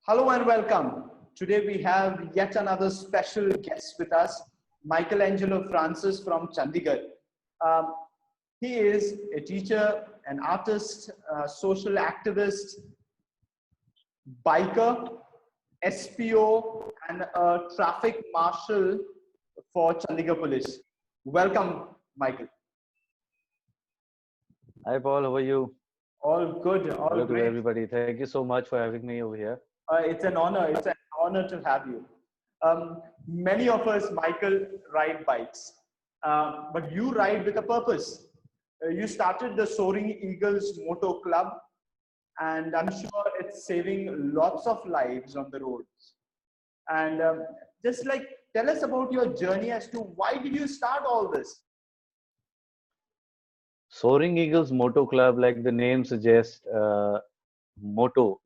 Hello and welcome. Today we have yet another special guest with us, Michaelangelo Francis from Chandigarh. Um, he is a teacher, an artist, social activist, biker, SPO, and a traffic marshal for Chandigarh Police. Welcome, Michael. Hi Paul, how are you? All good, all Hello to great. everybody. Thank you so much for having me over here. It's an honor. It's an honor to have you. Many of us, Michael, ride bikes, but you ride with a purpose. You started the Soaring Eagles Moto Club, and I'm sure it's saving lots of lives on the roads. And just like, tell us about your journey as to why did you start all this? Soaring Eagles Moto Club, like the name suggests, moto.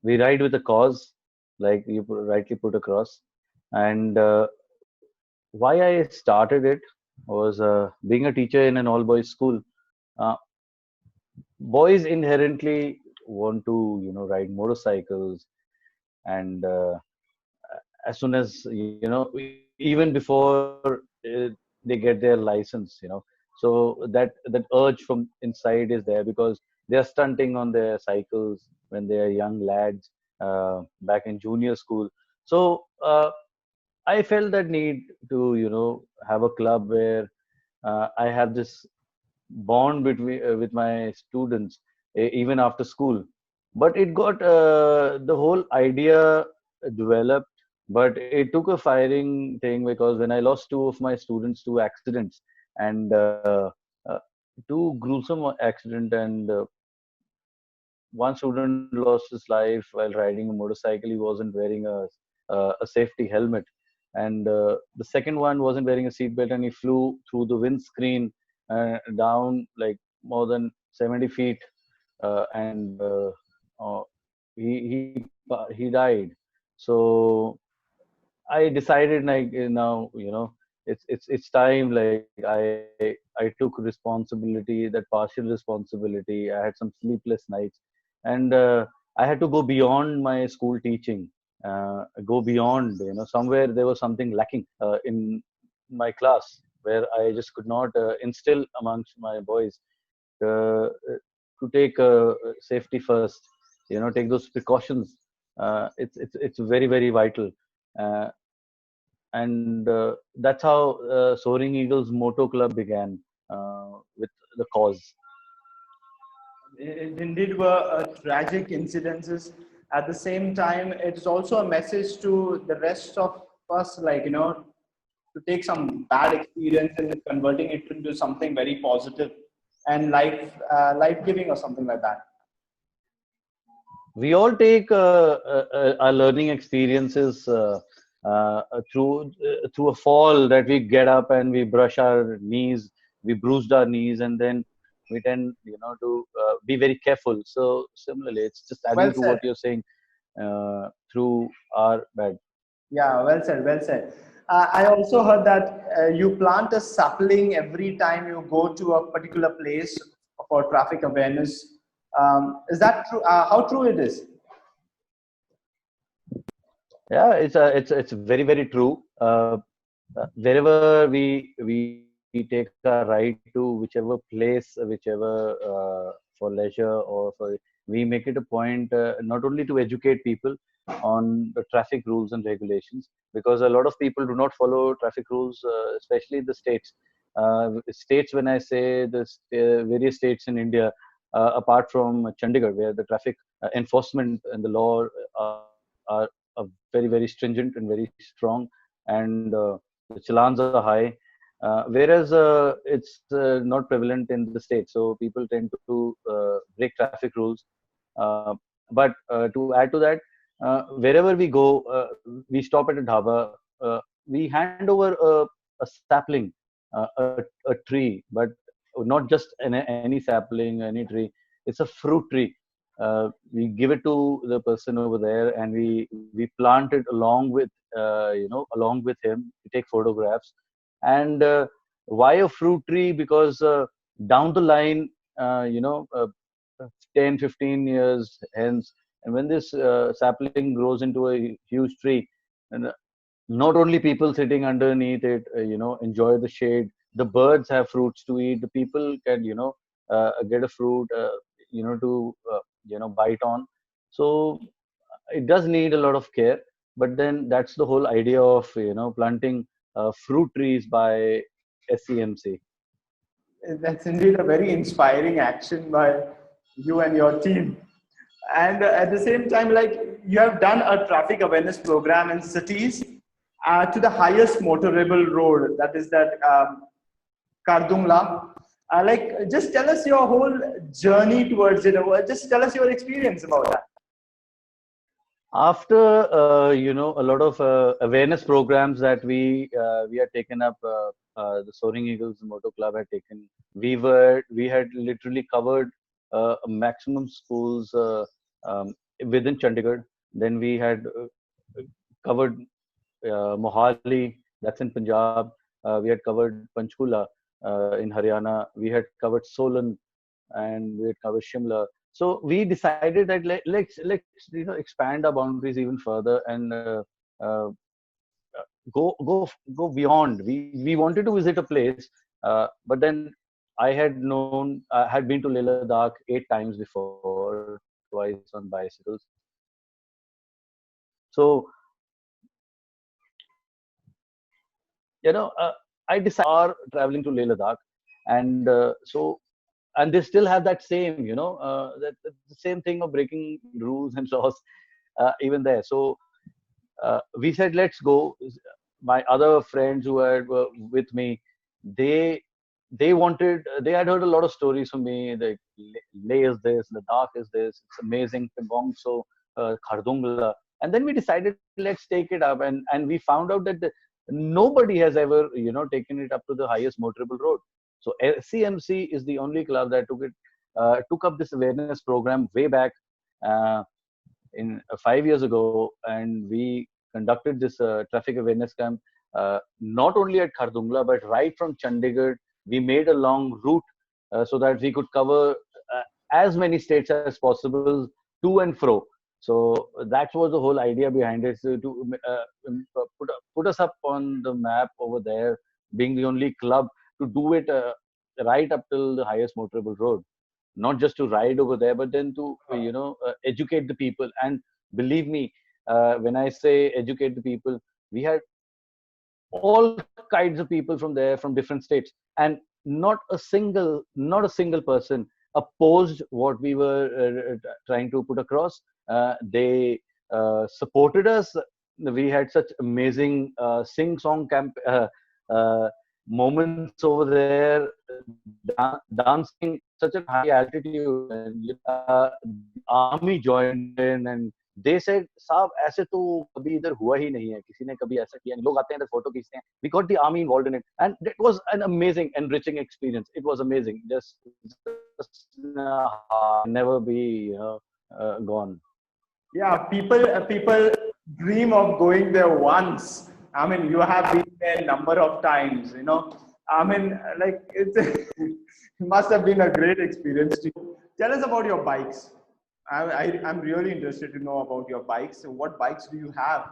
We ride with a cause, like you rightly put across. And why I started it was being a teacher in an all-boys school. Uh, Boys inherently want to, ride motorcycles, and as soon as even before they get their license, so that urge from inside is there because they are stunting on their cycles when they are young lads, back in junior school. So I felt that need to have a club where I have this bond between with my students, even after school. But it got the whole idea developed, but it took a firing thing because when I lost two of my students to accidents, and uh, two gruesome accident, and one student lost his life while riding a motorcycle. He wasn't wearing a safety helmet, and the second one wasn't wearing a seatbelt, and he flew through the windscreen down like more than 70 feet, and uh, he died. So I decided, like, now, it's time. Like, I took responsibility, that partial responsibility. I had some sleepless nights, and I had to go beyond my school teaching. Go beyond, somewhere there was something lacking in my class, where I just could not instill amongst my boys to take safety first. Take those precautions. It's very, very vital. Uh, and that's how Soaring Eagles Moto Club began, with the cause. It indeed were tragic incidences. At the same time, it's also a message to the rest of us, like, to take some bad experience and converting it into something very positive and life giving or something like that. We all take our learning experiences through a fall, that we get up and we brush our knees, we bruised our knees, and then we tend, to be very careful. So similarly, it's just Well adding to said. what you're saying, through our bad. Yeah, well said. Well said. I also heard that you plant a sapling every time you go to a particular place for traffic awareness. Is that true? How true it is? Yeah, it's very, very true. Wherever we take our ride to, whichever place, whichever, for leisure or for, we make it a point, not only to educate people on the traffic rules and regulations, because a lot of people do not follow traffic rules, especially the states. States, when I say the various states in India, apart from Chandigarh, where the traffic enforcement and the law are very, very stringent and very strong, and the challans are high. Whereas it's not prevalent in the state, so people tend to break traffic rules. Uh, but to add to that, wherever we go, we stop at a dhaba. We hand over a sapling, a tree, but not just any sapling, any tree. It's a fruit tree. We give it to the person over there, and we plant it along with him. We take photographs, and why a fruit tree? Because down the line, uh, you know uh, 10, 15 years hence, And when this sapling grows into a huge tree, and not only people sitting underneath it, enjoy the shade. The birds have fruits to eat. The people can, get a fruit, to, bite on. So it does need a lot of care. But then that's the whole idea of, planting fruit trees by SCMC. That's indeed a very inspiring action by you and your team. And at the same time, like you have done a traffic awareness program in cities to the highest motorable road, that is that Kardungla. Just tell us your whole journey towards it. Or just tell us your experience about that. After a lot of awareness programs that we had taken up, the Soaring Eagles Moto Club had taken. We had literally covered maximum schools within Chandigarh. Then we had covered Mohali, that's in Punjab. We had covered Panchkula in Haryana. We had covered Solan, and we had covered Shimla. So we decided that let's expand our boundaries even further and uh, go beyond. We wanted to visit a place, but then I had been to Leh Ladakh 8 times before, twice on bicycles. So I decided traveling to Leh Ladakh, and and they still have that same, that the same thing of breaking rules and laws even there. So we said, let's go. My other friends who were with me, they they had heard a lot of stories from me. Like Leh is this, Ladakh is this, it's amazing, Pembong, so Khardungla. And then we decided, let's take it up, and we found out that nobody has ever taken it up to the highest motorable road. So CMC is the only club that took up this awareness program way back uh, in 5 years ago, and we conducted this traffic awareness camp not only at Khardungla but right from Chandigarh. We made a long route so that we could cover as many states as possible to and fro. So that was the whole idea behind it, so to put us up on the map over there, being the only club to do it right up till the highest motorable road. Not just to ride over there, but then to educate the people. And believe me, when I say educate the people, we had all kinds of people from there, from different states, and not a single person opposed what we were trying to put across. They supported us. We had such amazing sing song camp moments over there, dancing such a high altitude, and the army joined in, and they said, साहब ऐसे तो कभी इधर हुआ ही नहीं है, किसी ने कभी ऐसा किया नहीं, लोग आते हैं इधर फोटो खींचते हैं. We got the army involved in it, and it was an amazing, enriching experience. It was amazing, just never be gone. Yeah, people dream of going there once. I mean, you have been there a number of times. I mean, like it must have been a great experience. Tell us about your bikes. I'm really interested to know about your bikes. So what bikes do you have?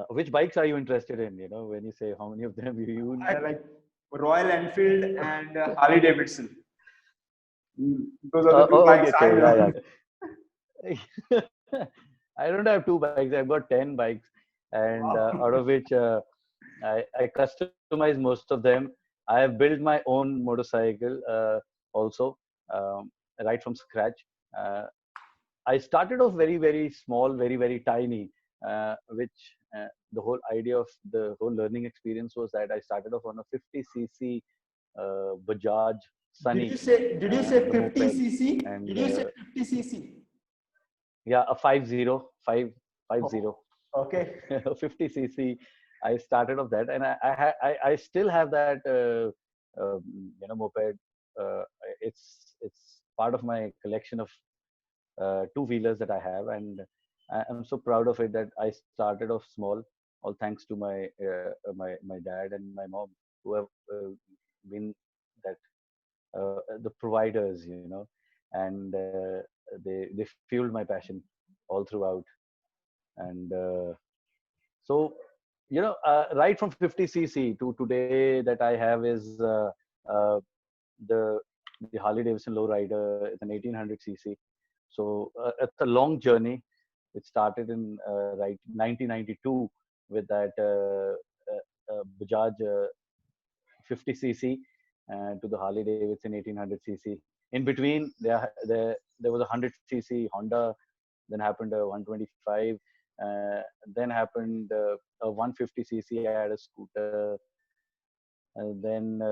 Which bikes are you interested in? When you say how many of them I like Royal Enfield and Harley Davidson. Those are the two bikes I okay, know. yeah. I don't have two bikes. I've got 10 bikes, and out of which I customize most of them. I have built my own motorcycle also, right from scratch. Uh, I started off very, very small, very, very tiny, which the whole idea of the whole learning experience was that I started off on a 50cc Bajaj Sunny, Did you say the 50 moped, cc? and Did you say 50 cc? yeah, a 50. Oh, okay. 50cc. I started off that, and I still have that moped. Uh, it's part of my collection of two wheelers that I have, and I'm so proud of it that I started off small, all thanks to my dad and my mom, who have been that the providers, and they fueled my passion all throughout. And so, right from 50cc to today, that I have is uh, the the Harley Davidson lowrider. It's an 1800cc. So it's a long journey. It started in 1992 with that Bajaj 50cc to the Harley Davidson 1800cc. In between, there was a 100cc Honda. Then happened a 125. Then happened a 150cc. I had a scooter. And then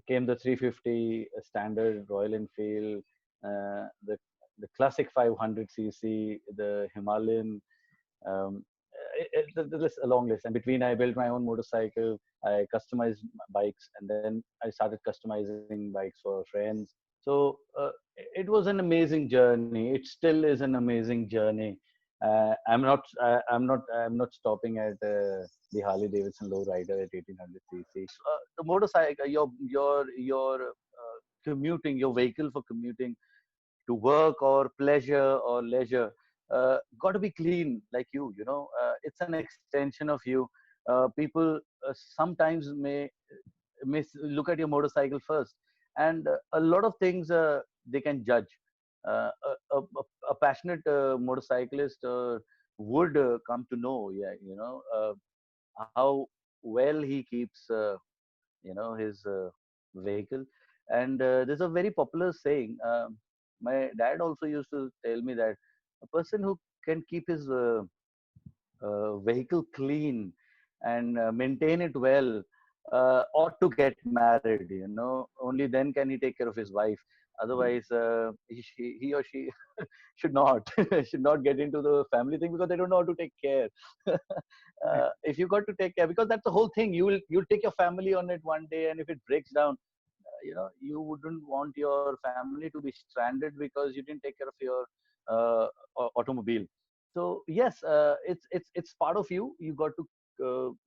came the 350 standard Royal Enfield, the classic 500cc, the Himalayan. Um, the list, a long list. And between, I built my own motorcycle. I customized bikes, and then I started customizing bikes for friends. So it was an amazing journey. It still is an amazing journey. I'm not stopping at the Harley Davidson lowrider at 1800cc. The motorcycle, your commuting, your vehicle for commuting to work or pleasure or leisure, got to be clean like you. It's an extension of you. People sometimes may look at your motorcycle first, and a lot of things they can judge. A passionate motorcyclist would come to know, yeah, how well he keeps his vehicle. And there's a very popular saying. My dad also used to tell me that a person who can keep his vehicle clean and maintain it well ought to get married. Only then can he take care of his wife. Otherwise, he or she should not should not get into the family thing, because they don't know how to take care. If you got to take care, because that's the whole thing. You'll take your family on it one day, and if it breaks down, you wouldn't want your family to be stranded because you didn't take care of your automobile. So yes, it's part of you. You got to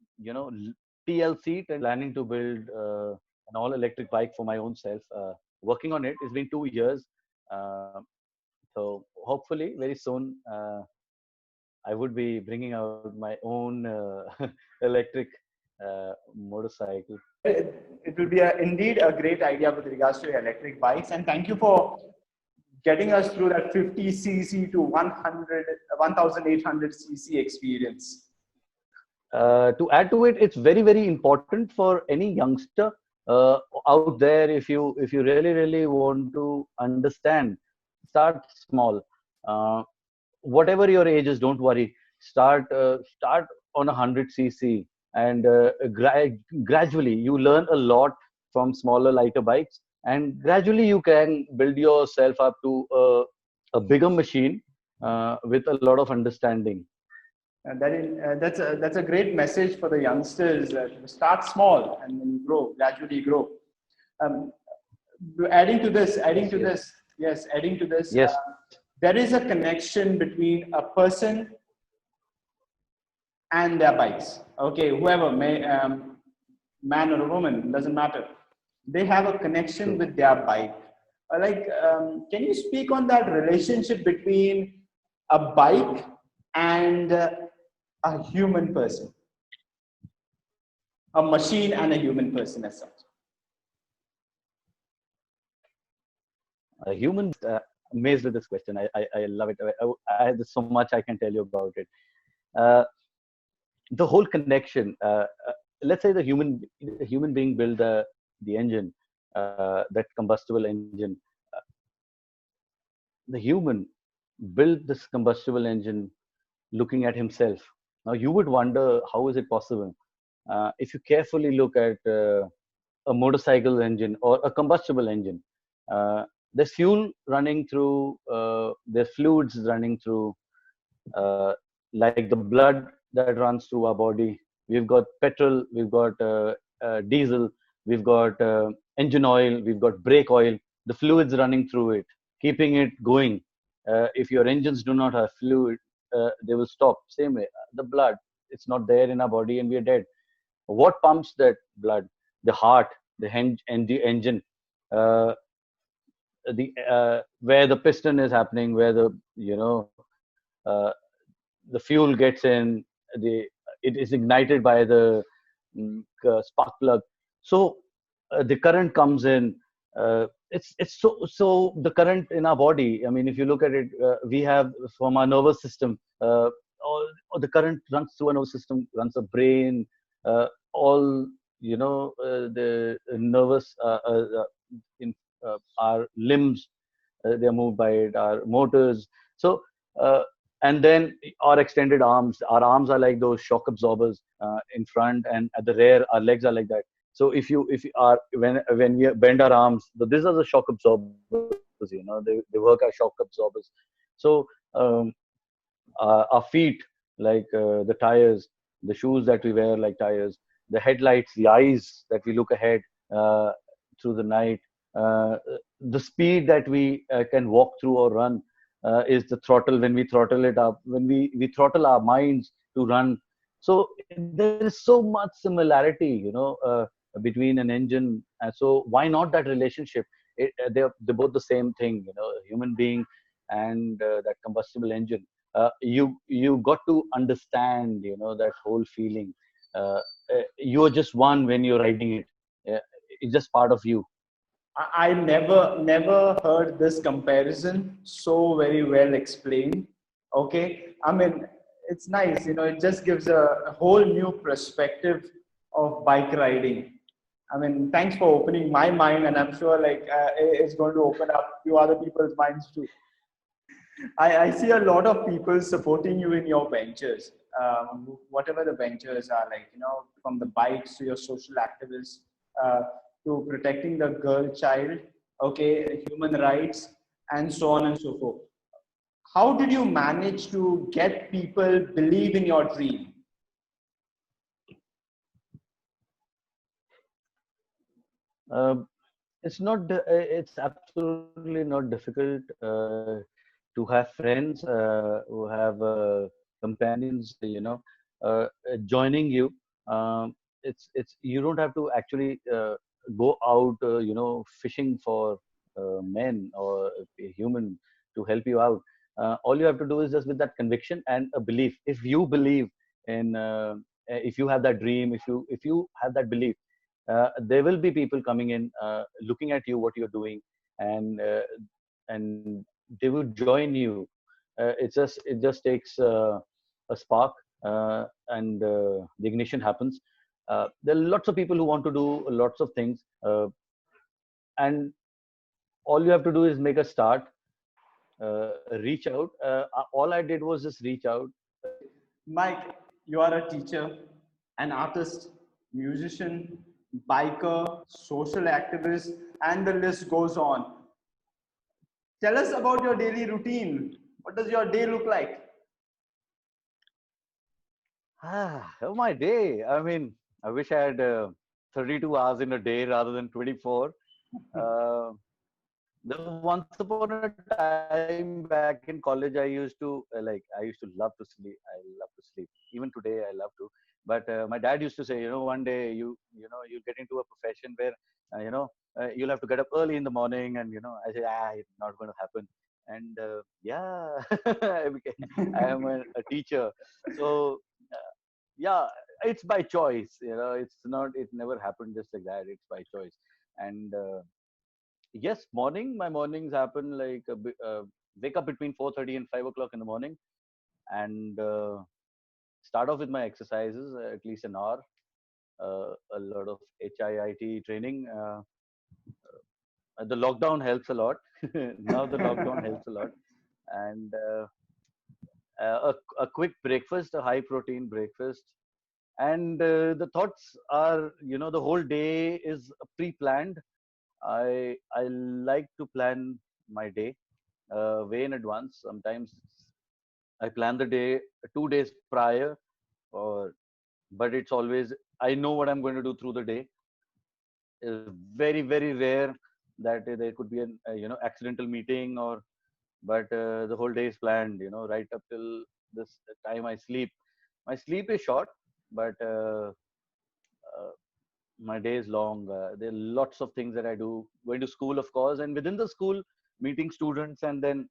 TLC it. And planning to build an all electric bike for my own self. Working on it. It's been 2 years. uh, so hopefully very soon I would be bringing out my own electric motorcycle. It will be indeed a great idea with regards to electric bikes. And thank you for getting us through that 50cc to 1800cc experience. To add to it, it's very, very important for any youngster uh, out there. If you really want to understand, start small. Uh, Whatever your age is, don't worry. Start on 100cc, and gradually you learn a lot from smaller, lighter bikes, and gradually you can build yourself up to a bigger machine with a lot of understanding. And that's a great message for the youngsters. Start small and then grow, gradually grow. Um, adding to this, Yes. there is a connection between a person and their bikes. Okay, whoever man or a woman, doesn't matter. They have a connection True. with their bike. Can you speak on that relationship between a bike and a human person, a machine and a human person as such? A human. Amazed with this question. I love it. There's so much I can tell you about it. Uh, the whole connection. Let's say the human being built the engine, that combustible engine. The human built this combustible engine looking at himself. Now you would wonder, how is it possible? If you carefully look at a motorcycle engine or a combustible engine, there's fuel running through, there's fluids running through, uh, like the blood that runs through our body. We've got petrol, we've got diesel, we've got engine oil, we've got brake oil, the fluids running through it, keeping it going. If your engines do not have fluid, they will stop. Same way, the blood, it's not there in our body and we are dead. What pumps that blood? The heart, the engine. Uh, the where the piston is happening, where the uh, the fuel gets in, the it is ignited by the spark plug. So the current comes in. It's the current in our body. I mean, if you look at it, we have from our nervous system. All the current runs through our nervous system, runs the brain, all the nervous in our limbs, they are moved by it, our motors. So and then our extended arms, our arms are like those shock absorbers in front, and at the rear our legs are like that. So if you are when we bend our arms, these are the shock absorbers, they work as shock absorbers. So our feet, like the tires, the shoes that we wear like tires, the headlights, the eyes that we look ahead through the night, uh, the speed that we can walk through or run is the throttle. When we throttle it up, when we throttle our minds to run. So there is so much similarity, between an engine. So why not that relationship? They're both the same thing, human being and that combustible engine. You got to understand, that whole feeling. You're just one when you're riding it. It's just part of you. I never heard this comparison so very well explained. Okay, I mean it's nice, it just gives a whole new perspective of bike riding. I mean, thanks for opening my mind, and I'm sure like it's going to open up few other people's minds too. I see a lot of people supporting you in your ventures, whatever the ventures are, like, from the bikes to your social activists, uh, to protecting the girl child, okay, human rights, and so on and so forth. How did you manage to get people believe in your dream? Um, it's absolutely not difficult to have friends who have companions, joining you. It's you don't have to actually go out, fishing for men or a human to help you out. All you have to do is just with that conviction and a belief. If you believe in, if you have that dream, if you have that belief, there will be people coming in, looking at you what you're doing, and they would join you. It just takes a spark, and the ignition happens. There are lots of people who want to do lots of things, and all you have to do is make a start, reach out. All I did was just reach out. Mike, you are a teacher, an artist, musician, biker, social activist, and the list goes on. Tell us about your daily routine. What does your day look like? My day. I mean, I wish I had 32 hours in a day rather than 24. Uh, there was once upon a time back in college, I used to love to sleep. I love to sleep. Even today, I love to. But my dad used to say, one day you'll get into a profession where, you'll have to get up early in the morning, and I said, it's not going to happen. And yeah, I am a teacher, so yeah, it's by choice. It's not. It never happened just like that. It's by choice, and. Yes, my mornings happen like wake up between 4:30 and 5 o'clock in the morning, and start off with my exercises, at least an hour, a lot of HIIT training. The lockdown helps a lot. Now the lockdown helps a lot, and a quick breakfast, a high protein breakfast, and the thoughts are, the whole day is pre-planned. I like to plan my day way in advance. Sometimes I plan the day 2 days prior, or but it's always I know what I'm going to do through the day. It's very very rare that there could be an accidental meeting, or but the whole day is planned. Right up till this time I sleep. My sleep is short, but uh, my day is long. There are lots of things that I do. Going to school, of course, and within the school, meeting students, and then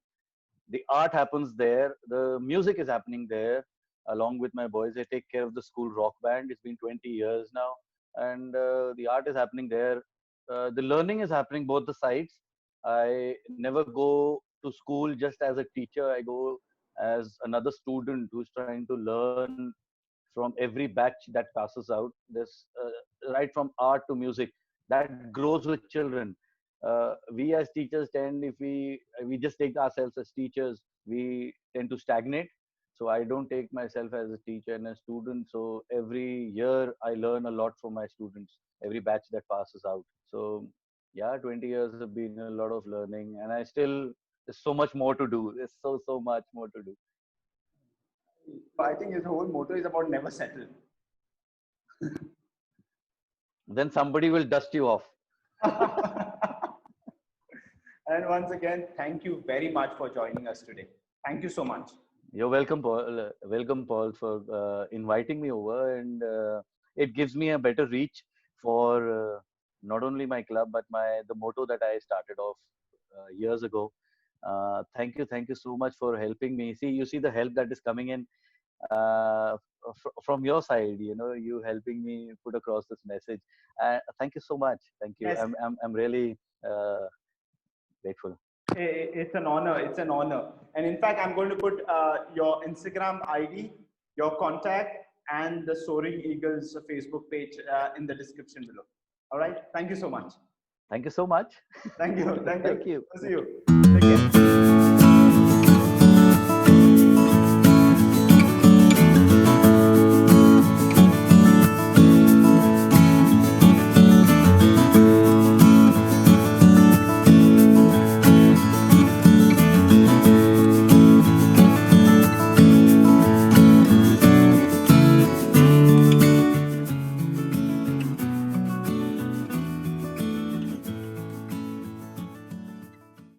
the art happens there. The music is happening there along with my boys. I take care of the school rock band. It's been 20 years now, and the art is happening there. The learning is happening both the sides. I never go to school just as a teacher. I go as another student who's trying to learn from every batch that passes out. This right from art to music that grows with children. We as teachers tend, if we just take ourselves as teachers, we tend to stagnate. So I don't take myself as a teacher and a student. So every year I learn a lot from my students, every batch that passes out. So yeah, 20 years have been a lot of learning, and I still, there's so much more to do. There's so much more to do. I think his whole motto is about never settle. Then somebody will dust you off. And once again, thank you very much for joining us today. Thank you so much. You're welcome, Paul. Welcome, Paul, for inviting me over, and it gives me a better reach for not only my club but the motto that I started off years ago. Thank you so much for helping me. See, you see the help that is coming in from your side. You know, you helping me put across this message. Thank you so much. Thank you. Yes. I'm really grateful. It's an honor. It's an honor. And in fact, I'm going to put your Instagram ID, your contact, and the Soaring Eagles Facebook page in the description below. All right. Thank you so much. Thank you so much. Thank you. Thank you. Thank you. See you.